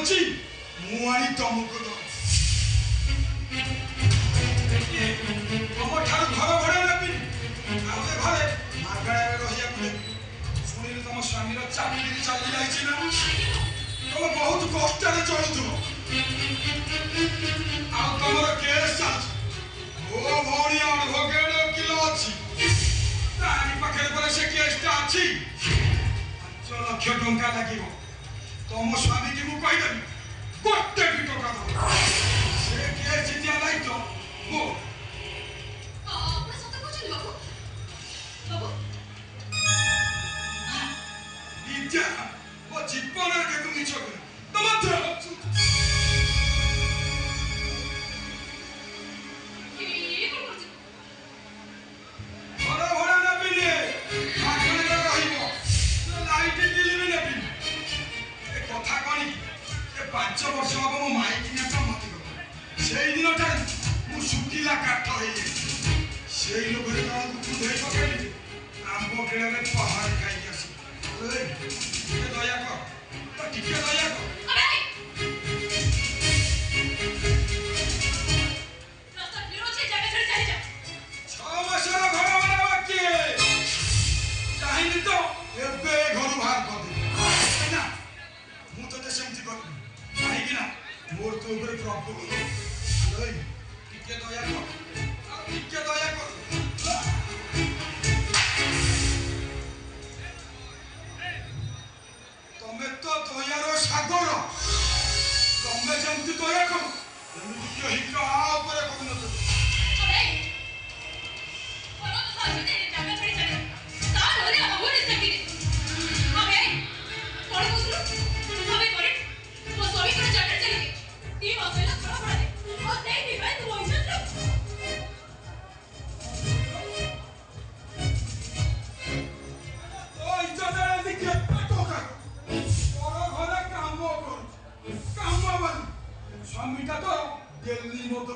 ଅଛି ମୁଁ ଆଣି ତମକୁ ତମ ଠାରୁ ଘର ଭଡ଼ା ନେବି ଆଉ ଏ ଘରେ ମାଗଣାରେ ରହିବାକୁ ଦେବି। ଶୁଣିଲି ତମ ସ୍ୱାମୀର ଚାକିରି ଚାଲି ଯାଇଛି ନା ତମେ ବହୁତ କଷ୍ଟରେ ଚଳୁଥିବ ଆଉ ତମର କେସ୍ ଚାଲିଛି। ମୋ ଭଉଣୀ ଆଡଭୋକେଟ ଓକିଲ ଅଛି ତାରି ପାଖରେ ପରେ ସେ କେସ୍ଟା ଅଛି। 5 ଲକ୍ଷ ଟଙ୍କା ଲାଗିବ। ତମ ସ୍ୱାମୀକି ମୁଁ କହିଦେବି ଗୋଟେ ବି ଟଙ୍କା ଦବ ସେ କେସ୍ ଜିତିଆ ଦାୟିତ୍ୱ ମୋ। ଆପଣ ସତ କହୁଛନ୍ତି ବାବୁ? ବାବୁ ବିଦ୍ୟା ମୋ ଜୀବନରେ କେବେ ମିଛ କରେ ତମ ଘର ଭଡ଼ା ନେବିନି ମାଗଣାରେ ରହିବ ଲାଇଟ୍ ବିଲ୍ ବି ନେବିନି। ଏ କଥା କଣ କି ଏ 5 ବର୍ଷ ହବ ମୋ ମାଇକିନିଆଟା ମରିଗଲା। ସେଇଦିନ ଠାରୁ ମୁଁ ଶୁଖିଲା କାଠ ହେଇଯାଇଛି। ସେଇ ଲୋକରେ ଜଣକୁ ବୁଝେଇ ପକେଇଲି ଆମ୍ବ କିଣାରେ ପାହାଡ଼ ଖାଇକି ଆସିବି। ଟିକେ ଦୟା କର ଟିକେ ଦୟା କର। ଚାହିଁଲି ତ ଏବେ ଘରୁ ବାହାର କରିଦେବି ନା ମୁଁ ତତେ ସେମିତି କରିବି କାହିଁକି ନା ମୋର ତୋ ଉପରେ ପ୍ରଭୁ ଟିକେ ଦୟା କର ଆଉ ଟିକେ ଦୟା କର। ତମେ ତ ଦୟାର ସାଗର ତମେ ଯେମିତି ଦୟା କର ଏମିତି କେହି କାହା ଉପରେ କରୁନଥିବ। ସ୍ୱାମୀଟା ତ ଦିଲ୍ଲୀ ମତ